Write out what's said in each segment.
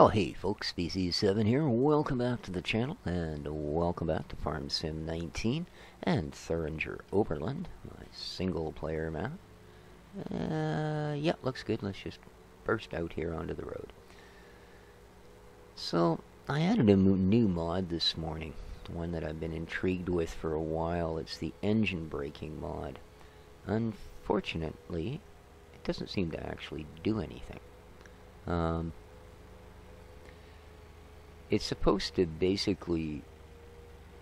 Well, hey folks, Species7 here. Welcome back to the channel, and welcome back to Farm Sim 19 and Thuringer Oberland, my single-player map. Yeah, looks good. Let's just burst out here onto the road. So, I added a new mod this morning, one that I've been intrigued with for a while. It's the engine braking mod. Unfortunately, it doesn't seem to actually do anything. It's supposed to basically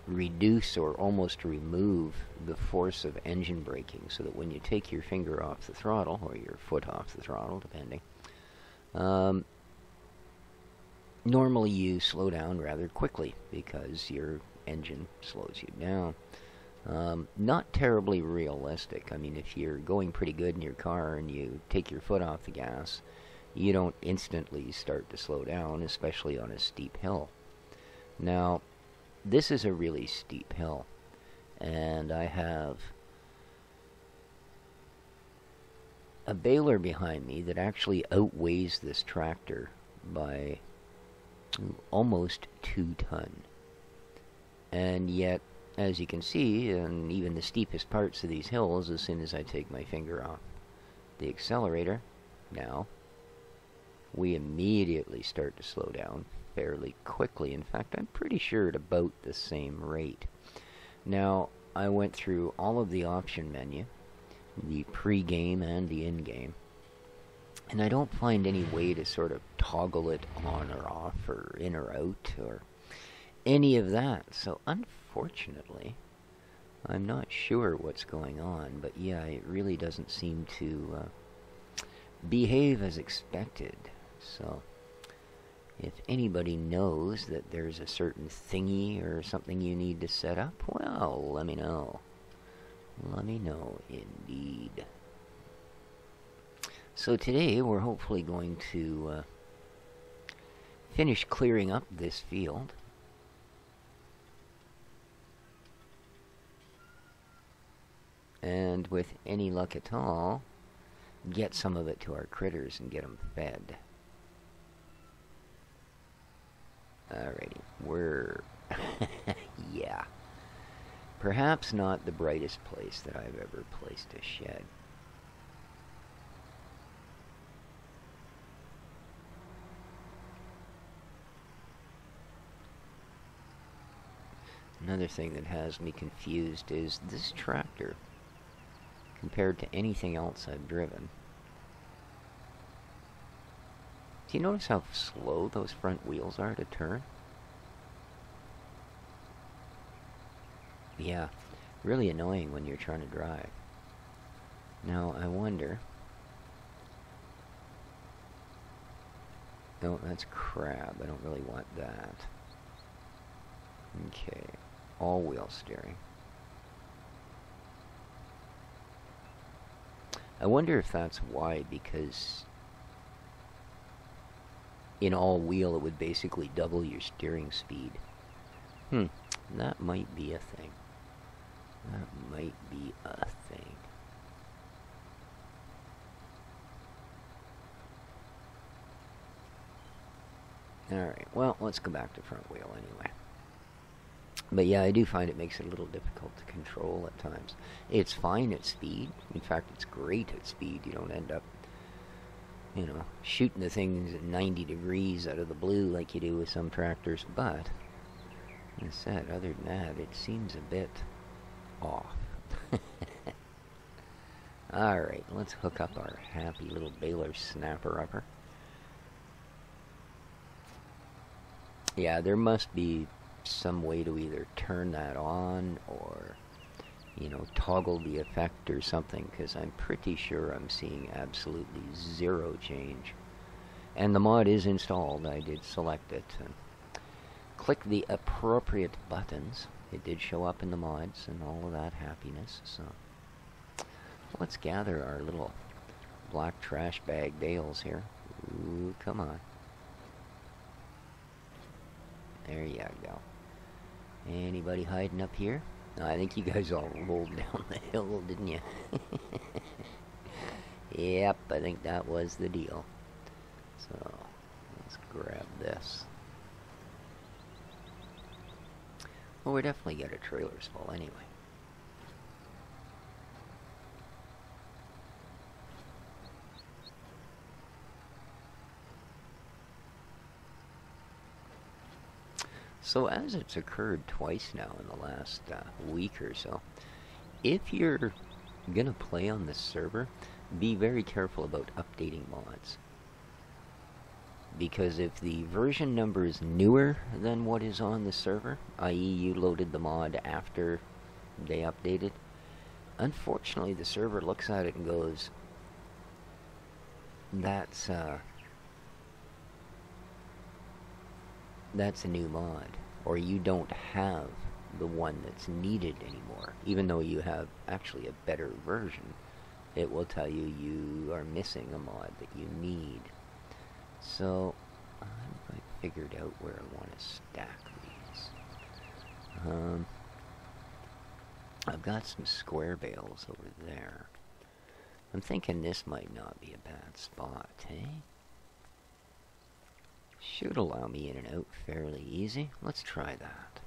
reduce or almost remove the force of engine braking, so that when you take your finger off the throttle, or your foot off the throttle, depending, normally you slow down rather quickly because your engine slows you down. Not terribly realistic. I mean, if you're going pretty good in your car and you take your foot off the gas, you don't instantly start to slow down, especially on a steep hill. Now, this is a really steep hill, and I have a baler behind me that actually outweighs this tractor by almost 2 tons. And yet, as you can see, in even the steepest parts of these hills, as soon as I take my finger off the accelerator, now, we immediately start to slow down fairly quickly. In fact, I'm pretty sure at about the same rate. Now, I went through all of the option menu, the pre-game and the in-game, and I don't find any way to sort of toggle it on or off, or in or out, or any of that. So, unfortunately, I'm not sure what's going on, but yeah, it really doesn't seem to behave as expected. So, if anybody knows that there's a certain thingy or something you need to set up, well, let me know. Let me know, indeed. So today, we're hopefully going to finish clearing up this field. And with any luck at all, get some of it to our critters and get them fed. Alrighty, we're... yeah. Perhaps not the brightest place that I've ever placed a shed. Another thing that has me confused is this tractor, compared to anything else I've driven. Do you notice how slow those front wheels are to turn? Yeah, really annoying when you're trying to drive. Now, I wonder... No, that's crab. I don't really want that. Okay, all-wheel steering. I wonder if that's why, because in all-wheel it would basically double your steering speed. That might be a thing. That might be a thing. Alright, well, let's go back to front wheel anyway. But yeah, I do find it makes it a little difficult to control at times. It's fine at speed. In fact, it's great at speed. You don't end up, you know, shooting the things at 90 degrees out of the blue like you do with some tractors. But, as I said, other than that, it seems a bit off. Alright, let's hook up our happy little baler snapper-upper. Yeah, there must be some way to either turn that on or, you know, toggle the effect or something, because I'm pretty sure I'm seeing absolutely zero change. And the mod is installed. I did select it and click the appropriate buttons. It did show up in the mods and all of that happiness. So let's gather our little black trash bag bales here. Ooh, come on. There you go. Anybody hiding up here? No, I think you guys all rolled down the hill, didn't you? Yep, I think that was the deal. So, let's Let's grab this. Well, we're definitely get a trailer's full anyway. So as it's occurred twice now in the last week or so, if you're gonna play on this server, be very careful about updating mods. Because if the version number is newer than what is on the server, i.e. you loaded the mod after they updated, unfortunately the server looks at it and goes, that's a new mod, or you don't have the one that's needed anymore. Even though you have actually a better version, it will tell you you are missing a mod that you need. So, I figured out where I want to stack these. I've got some square bales over there. I'm thinking this might not be a bad spot, eh? Should allow me in and out fairly easy. Let's try that.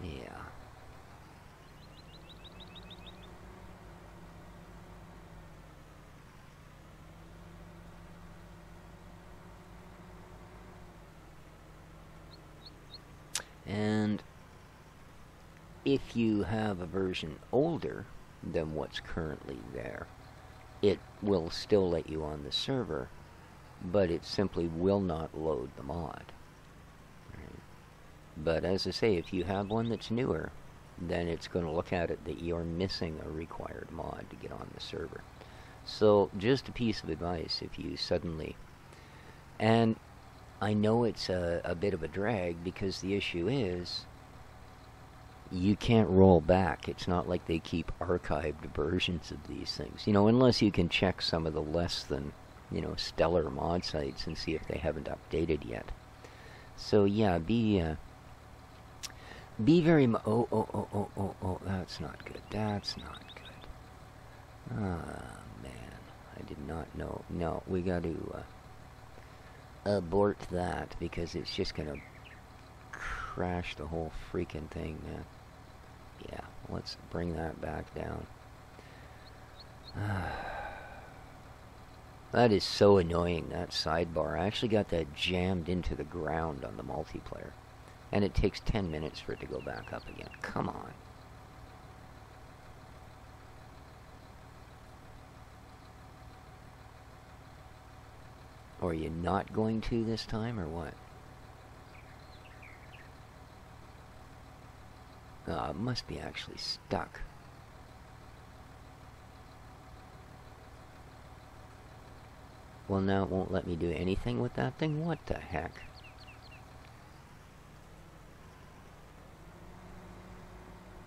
Yeah. And if you have a version older than what's currently there, it will still let you on the server, but it simply will not load the mod. Right? But as I say, if you have one that's newer, then it's going to look at it that you're missing a required mod to get on the server. So just a piece of advice, if you suddenly... And I know it's a bit of a drag, because the issue is you can't roll back. It's not like they keep archived versions of these things. You know, unless you can check some of the less than, you know, stellar mod sites and see if they haven't updated yet. So yeah, be very oh, that's not good. That's not good. Ah, man. I did not know. No, we got to abort that, because it's just gonna crash the whole freaking thing, man. Yeah, let's bring that back down. That is so annoying, that sidebar. I actually got that jammed into the ground on the multiplayer, and it takes 10 minutes for it to go back up again. Come on. Or are you not going to this time, or what? Oh, it must be actually stuck. Well, now it won't let me do anything with that thing? What the heck?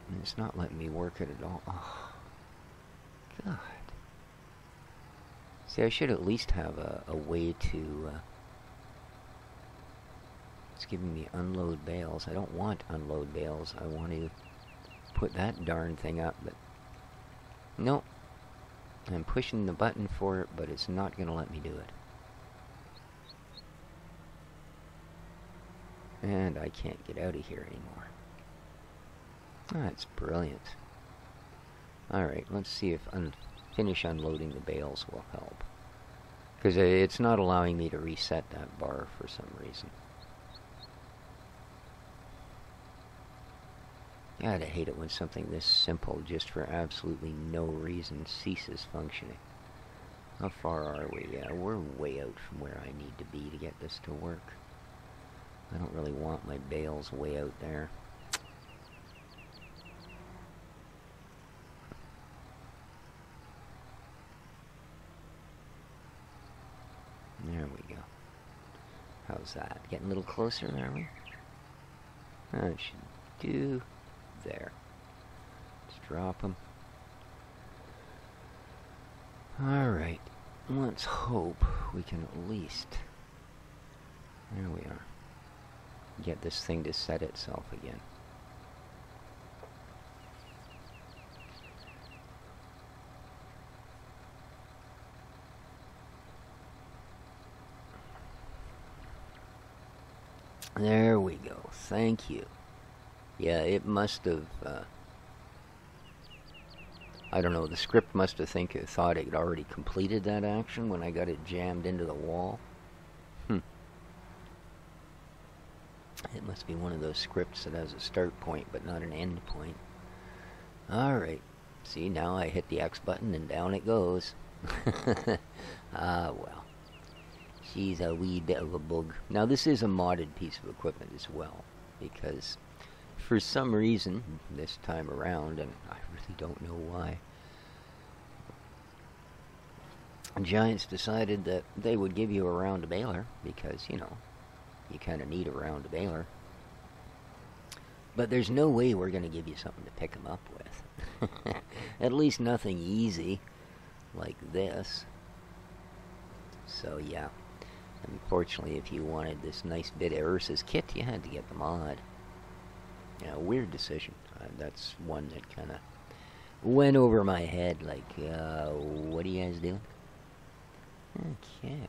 And it's not letting me work it at all. Oh, God. See, I should at least have a way to... it's giving me unload bales. I don't want unload bales. I want to put that darn thing up, but... Nope. I'm pushing the button for it, but it's not going to let me do it. And I can't get out of here anymore. That's brilliant. Alright, let's see if finish unloading the bales will help. Because it's not allowing me to reset that bar for some reason. God, I hate it when something this simple, just for absolutely no reason, ceases functioning. How far are we? Yeah, we're way out from where I need to be to get this to work. I don't really want my bales way out there. There we go. How's that? Getting a little closer, are we? That should do. There. Just drop them. Alright. Let's hope we can at least... There we are. Get this thing to set itself again. There we go. Thank you. Yeah, it must have, I don't know, the script must have thought it had already completed that action when I got it jammed into the wall. It must be one of those scripts that has a start point but not an end point. Alright. See, now I hit the X button and down it goes. Ah, well. She's a wee bit of a bug. Now, this is a modded piece of equipment as well, because for some reason, this time around, and I really don't know why, Giants decided that they would give you a round baler, because, you know, you kind of need a round baler. But there's no way we're going to give you something to pick them up with. At least nothing easy like this. So, yeah. Unfortunately, if you wanted this nice bit of Ursa's kit, you had to get the mod. Yeah, weird decision. That's one that kind of went over my head, like, what are you guys doing? Okay.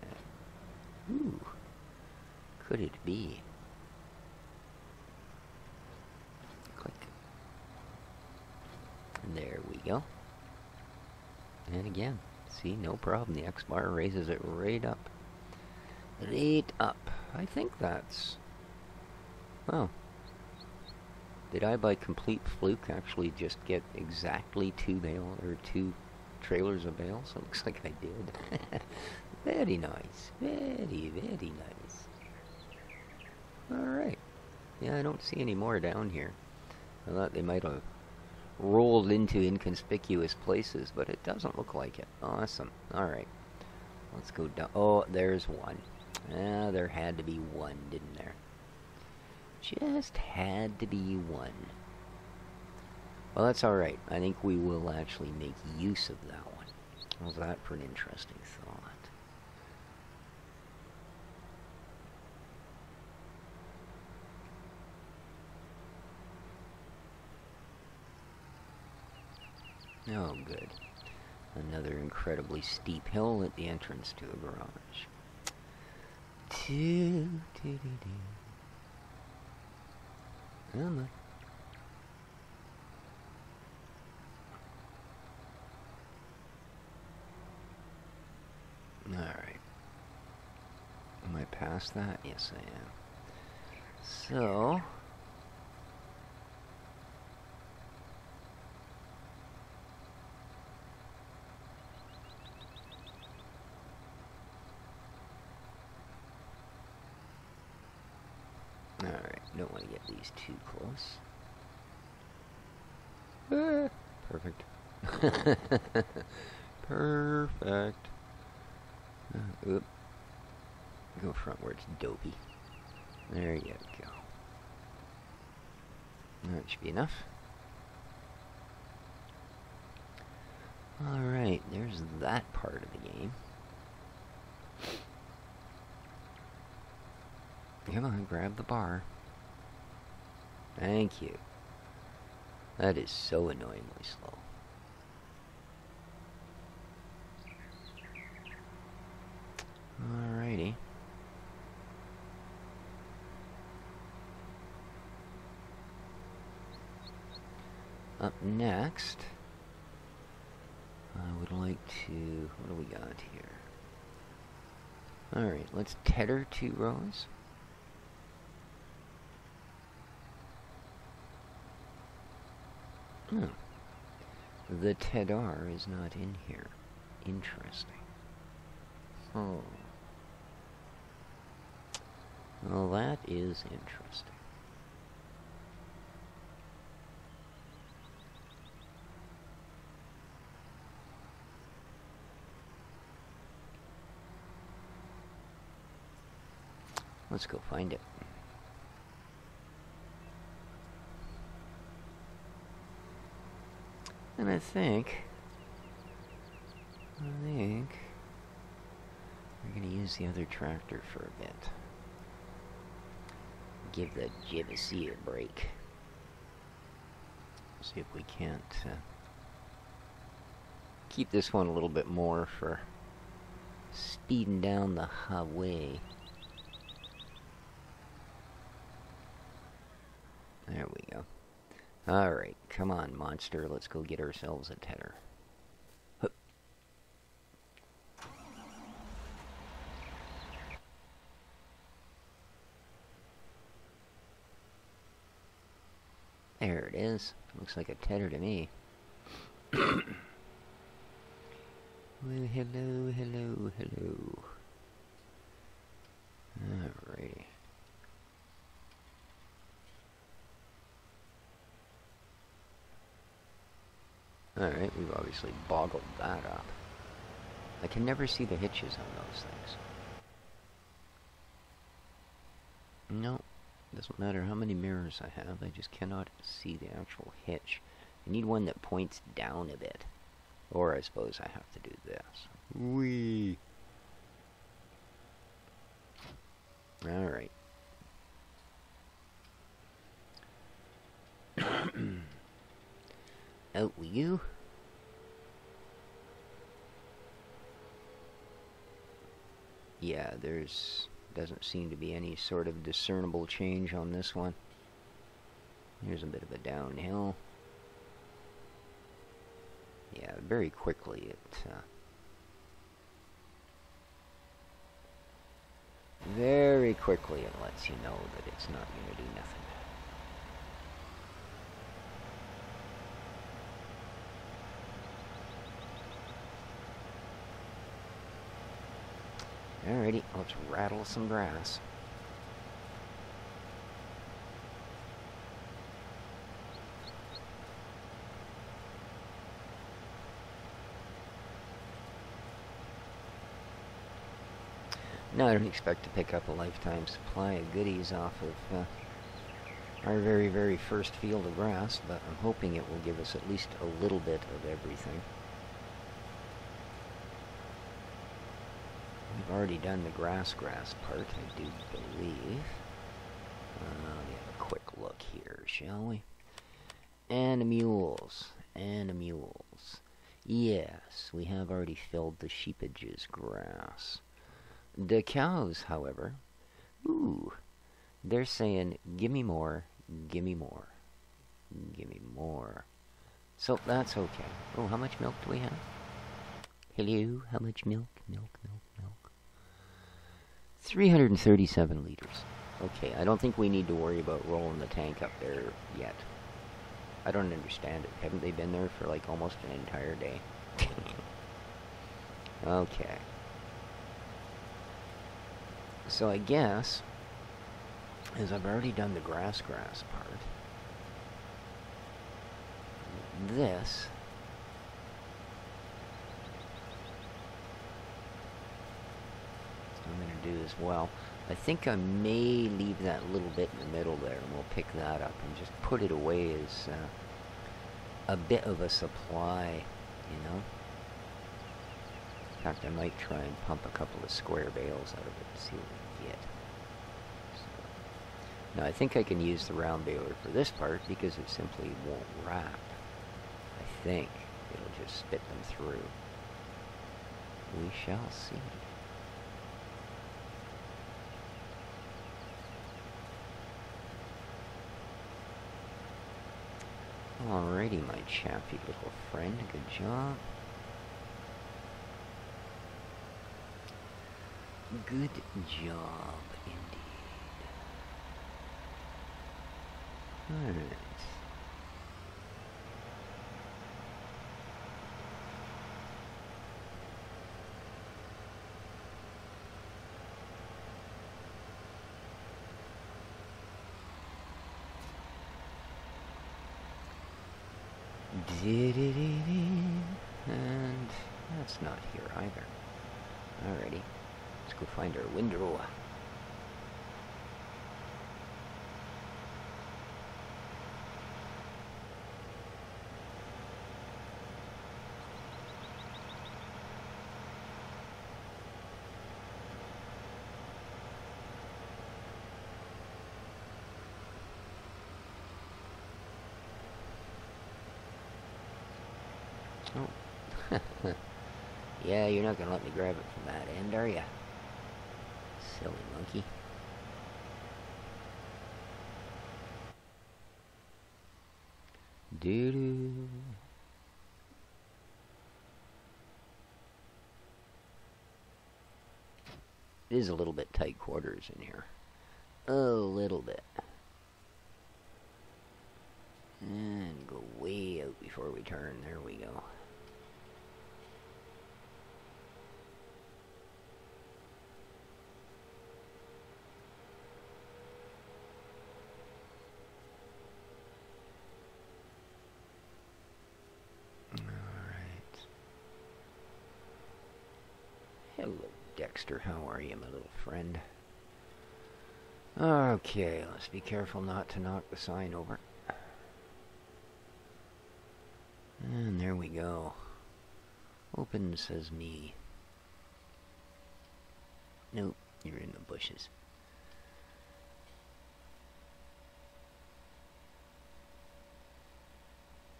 Ooh. Could it be? Click. And there we go. And again, see, no problem. The X bar raises it right up. Right up. I think that's... Well, did I by complete fluke actually just get exactly two trailers of bales? It looks like I did. Very nice. Very, very nice. Alright. Yeah, I don't see any more down here. I thought they might have rolled into inconspicuous places, but it doesn't look like it. Awesome. Alright. Let's go down. Oh, there's one. Ah, there had to be one, didn't there? Just had to be one. Well, that's alright. I think we will actually make use of that one. How's that for an interesting thought? Oh, good. Another incredibly steep hill at the entrance to a garage. Come on. Alright. Am I past that? Yes, I am. So... Alright, don't want to get these too close. Perfect. Perfect. Oop. Go frontwards, dopey. There you go. That should be enough. Alright, there's that part of the game. Come on, grab the bar. Thank you. That is so annoyingly slow. Alrighty. Up next, I would like to... What do we got here? Alright, let's tether 2 rows. Hmm. The Tedar is not in here. Interesting. Oh. Well, that is interesting. Let's go find it. And I think we're going to use the other tractor for a bit. Give the Jibbacy a break. See if we can't keep this one a little bit more for speeding down the highway. Alright, come on, monster. Let's go get ourselves a tedder. Hup. There it is. Looks like a tedder to me. Well, hello, hello, hello. Alrighty. Alright, we've obviously boggled that up. I can never see the hitches on those things. No, doesn't matter how many mirrors I have, I just cannot see the actual hitch. I need one that points down a bit. Or I suppose I have to do this. Whee! Alright. Out with you. Yeah, doesn't seem to be any sort of discernible change on this one. Here's a bit of a downhill. Yeah, very quickly very quickly it lets you know that it's not going to do nothing. Alrighty, let's rattle some grass. No, I don't expect to pick up a lifetime supply of goodies off of our very, very first field of grass, but I'm hoping it will give us at least a little bit of everything. We've already done the grass part, I do believe. Let me have a quick look here, shall we? And the mules. And the mules. Yes, we have already filled the sheepage's grass. The cows, however, ooh, they're saying, gimme more, gimme more, gimme more. So that's okay. Oh, how much milk do we have? Hello, how much milk? Milk. 337 liters. Okay, I don't think we need to worry about rolling the tank up there yet. I don't understand it. Haven't they been there for like almost an entire day? Okay. So I guess, as I've already done the grass part, this I'm going to do as well. I think I may leave that little bit in the middle there, and we'll pick that up and just put it away as a bit of a supply, you know. In fact, I might try and pump a couple of square bales out of it and see what we can get. So, now, I think I can use the round baler for this part because it simply won't wrap. I think it'll just spit them through. We shall see. Alrighty, my chappy little friend, good job. Good job, indeed. Alright. And that's not here either. Alrighty. Let's go find our window. Oh. Yeah, you're not gonna let me grab it from that end, are ya? Silly monkey. Doo-doo. It is a little bit tight quarters in here. A little bit. And go way out before we turn. There we go. Hello, Dexter. How are you, my little friend? Okay, let's be careful not to knock the sign over. And there we go. Open, says me. Nope, you're in the bushes.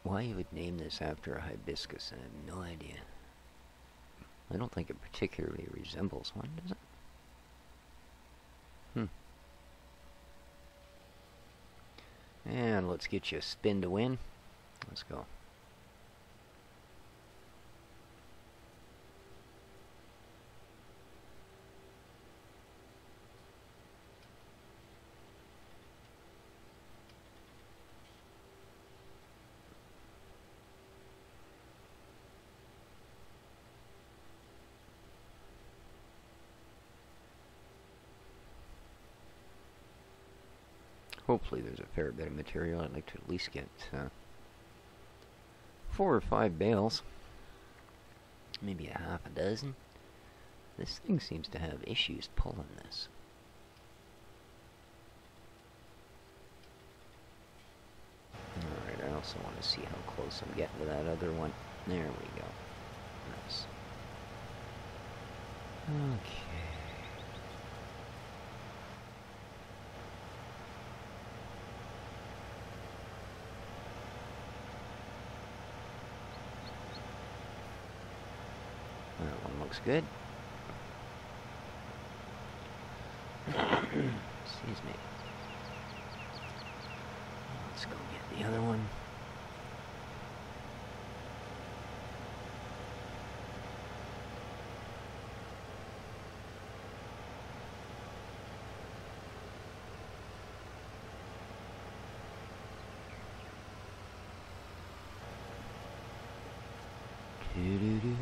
Why you would name this after a hibiscus, I have no idea. I don't think it particularly resembles one, does it? And let's get you a spin to win. Let's go. Hopefully there's a fair bit of material. I'd like to at least get 4 or 5 bales. Maybe a half a dozen. This thing seems to have issues pulling this. Alright, I also want to see how close I'm getting to that other one. There we go. Nice. Okay. That one looks good. Excuse me. Let's go get the other one. Doo-doo-doo.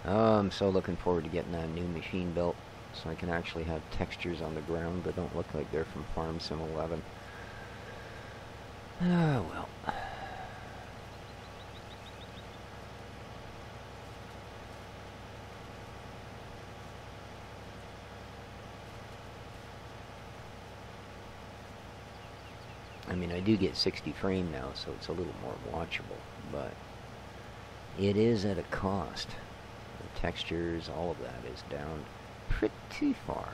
Oh, I'm so looking forward to getting that new machine built so I can actually have textures on the ground that don't look like they're from Farm Sim 11. Oh, well. I mean, I do get 60 frame now, so it's a little more watchable, but it is at a cost. The textures, all of that is down pretty far.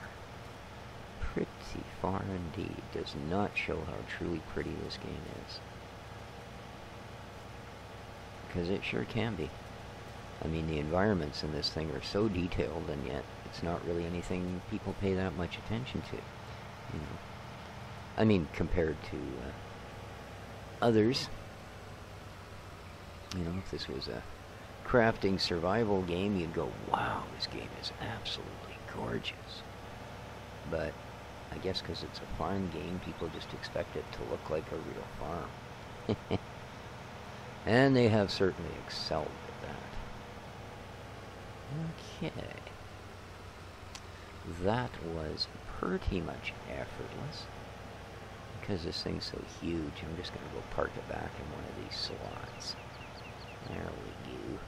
Pretty far indeed. Does not show how truly pretty this game is. Because it sure can be. I mean, the environments in this thing are so detailed, and yet it's not really anything people pay that much attention to. You know, I mean, compared to others. You know, if this was a crafting survival game, you'd go, wow, this game is absolutely gorgeous. But I guess because it's a farm game, people just expect it to look like a real farm. And they have certainly excelled at that. Okay. That was pretty much effortless. Because this thing's so huge, I'm just going to go park it back in one of these slots. There we go.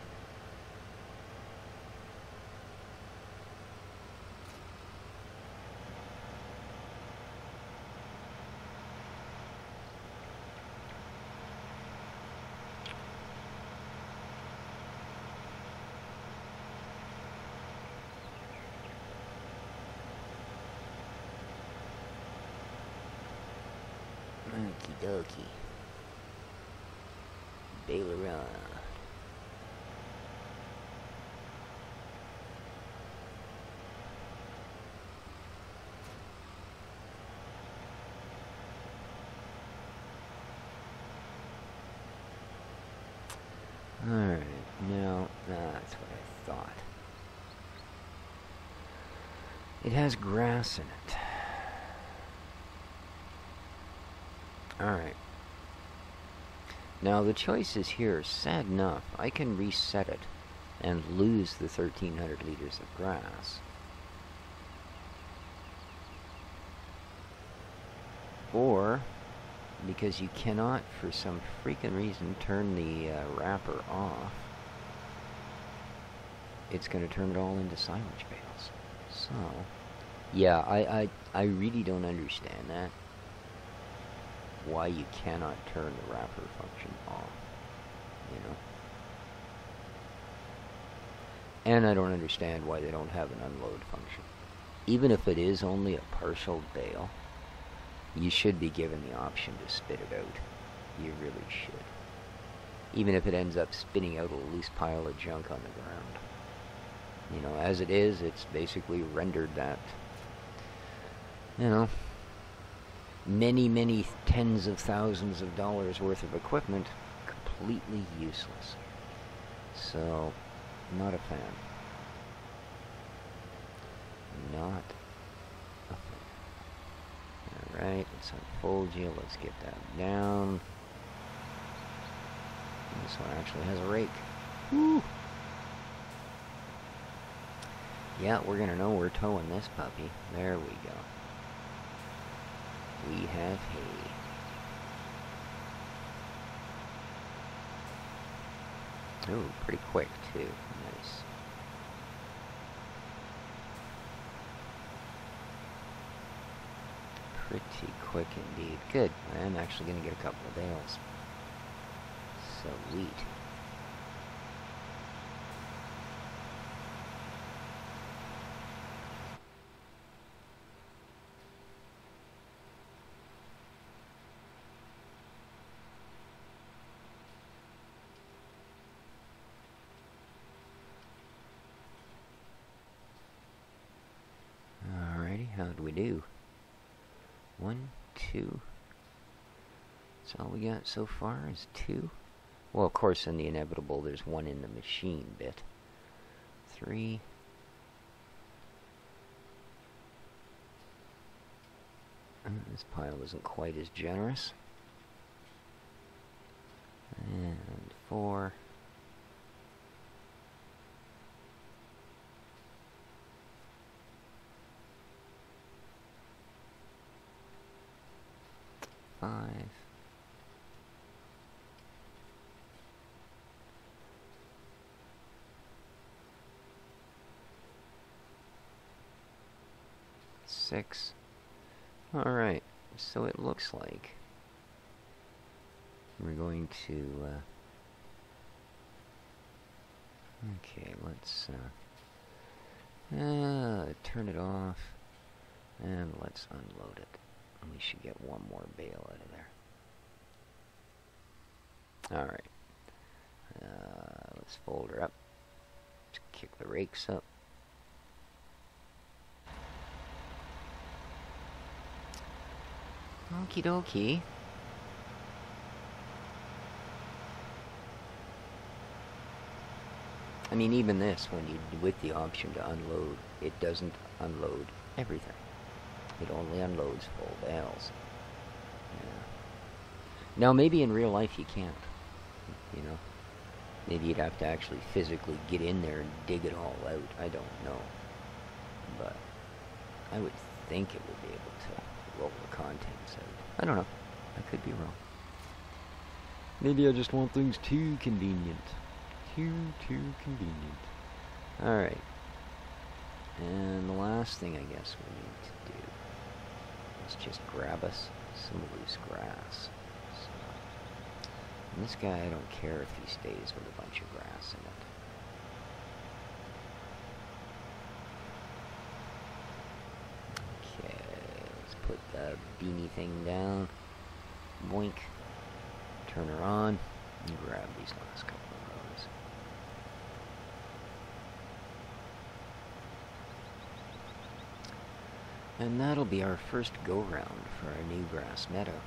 Okie dokie. Pareon. Alright, now, that's what I thought. It has grass in it. Alright. Now the choices here, sad enough, I can reset it and lose the 1,300 liters of grass. Or, because you cannot, for some freaking reason, turn the wrapper off, it's going to turn it all into silage bales. So, yeah, I really don't understand that. Why you cannot turn the wrapper function off, you know? And I don't understand why they don't have an unload function. Even if it is only a partial bale, you should be given the option to spit it out. You really should. Even if it ends up spitting out a loose pile of junk on the ground. You know, as it is, it's basically rendered that, you know, many tens of thousands of dollars worth of equipment completely useless. So, not a fan. Not a fan. Alright, let's unfold you. Let's get that down. This one actually has a rake. Woo! Yeah, we're gonna know we're towing this puppy. There we go. We have hay. Ooh, pretty quick too. Nice. Pretty quick indeed. Good. I'm actually going to get a couple of bales. Sweet. Alrighty, how'd we do? 1, 2. That's all we got so far is 2. Well, of course, in the inevitable, there's 1 in the machine bit. 3. This pile isn't quite as generous. And 4. 5. 6. Alright, so it looks like we're going to, okay, let's, turn it off, and let's unload it. We should get 1 more bale out of there. Alright, let's fold her up, let's kick the rakes up. Okie dokie. I mean, even this, when you, with the option to unload, it doesn't unload everything. It only unloads full bales. Yeah. Now, maybe in real life you can't. You know, maybe you'd have to actually physically get in there and dig it all out. I don't know, but I would think it would be able to roll the contents out. I don't know. I could be wrong. Maybe I just want things too convenient. Too convenient. Alright. And the last thing I guess we need to do is just grab us some loose grass. So, and this guy, I don't care if he stays with a bunch of grass in it. Okay, let's put the beanie thing down. Boink. Turn her on. And grab these last couple of rows. And that'll be our first go-round for our new grass meadow.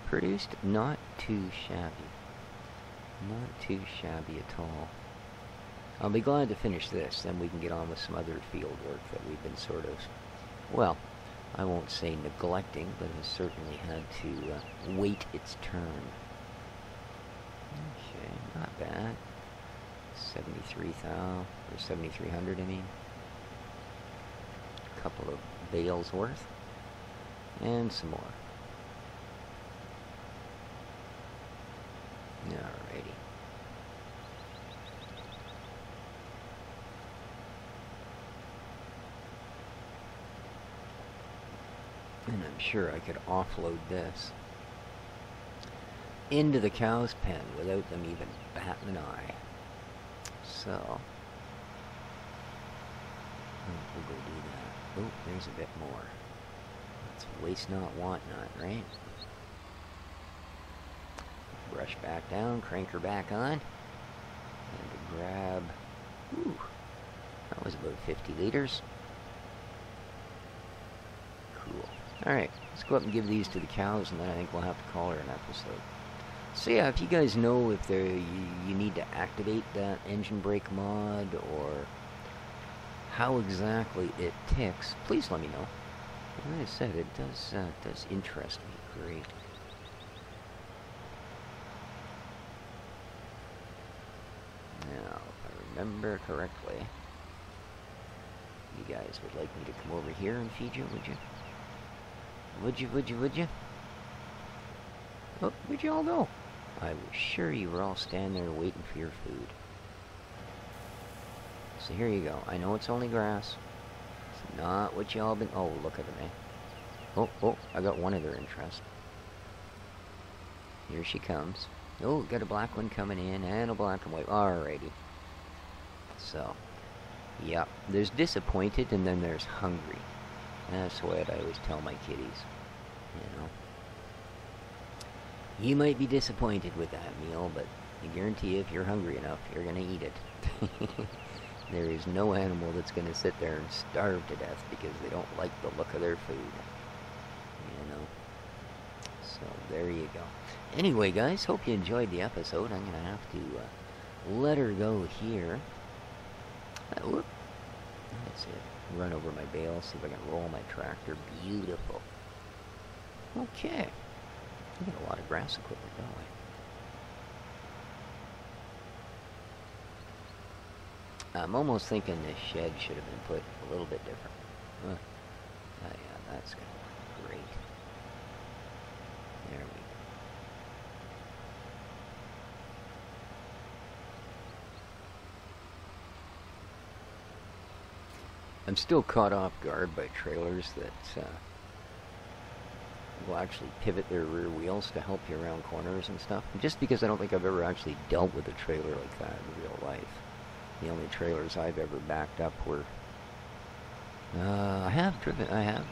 Produced not too shabby. Not too shabby at all. I'll be glad to finish this, then we can get on with some other field work that we've been sort of, well, I won't say neglecting, but has certainly had to wait its turn. Okay, not bad. 73,000, or 7,300 I mean. A couple of bales worth. And some more. Alrighty. And I'm sure I could offload this into the cow's pen without them even batting an eye. So, we'll go do that. Oh, there's a bit more. Let's waste not, want not, right? Brush back down, crank her back on, and to grab, ooh, that was about 50 liters. Cool. Alright, let's go up and give these to the cows, and then I think we'll have to call her an episode. So yeah, if you guys know if you need to activate that engine brake mod, or how exactly it ticks, please let me know. Like I said, it does interest me. Great. Now, if I remember correctly, you guys would like me to come over here and feed you, would you? Would you? Oh, where'd you all go? I was sure you were all standing there waiting for your food. So here you go. I know it's only grass. It's not what y'all been... Oh, look at them, eh? Oh, I got one of their interest. Here she comes. Oh, got a black one coming in, and a black and white. Alrighty. So, yeah. There's disappointed, and then there's hungry. That's what I always tell my kiddies. You know? You might be disappointed with that meal, but I guarantee you if you're hungry enough, you're going to eat it. There is no animal that's going to sit there and starve to death because they don't like the look of their food. You know? So, there you go. Anyway, guys, hope you enjoyed the episode. I'm going to have to let her go here. Whoop. That's it. Run over my bale, see if I can roll my tractor. Beautiful. Okay. We got a lot of grass equipment, don't we? I'm almost thinking this shed should have been put a little bit different. Oh yeah, that's going to work great. There we go. I'm still caught off guard by trailers that will actually pivot their rear wheels to help you around corners and stuff. Just because I don't think I've ever actually dealt with a trailer like that in real life. The only trailers I've ever backed up were... I have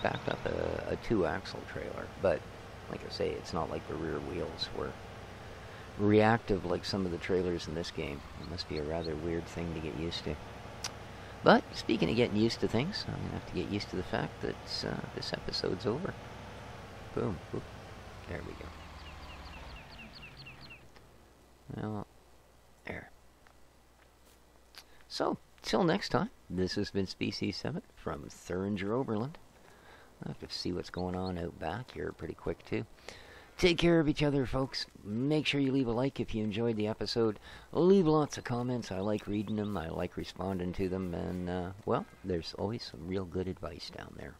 backed up a 2-axle trailer, but like I say, it's not like the rear wheels were reactive like some of the trailers in this game. It must be a rather weird thing to get used to. But, speaking of getting used to things, I'm going to have to get used to the fact that this episode's over. Boom. Oop. There we go. Well, there. So, till next time, this has been Species 7 from Thuringer Oberland. I'll have to see what's going on out back here pretty quick, too. Take care of each other, folks. Make sure you leave a like if you enjoyed the episode. Leave lots of comments. I like reading them. I like responding to them. And, well, there's always some real good advice down there.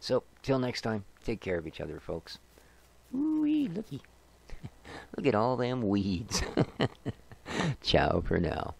So, till next time, take care of each other, folks. Ooh-wee, looky. Look at all them weeds. Ciao for now.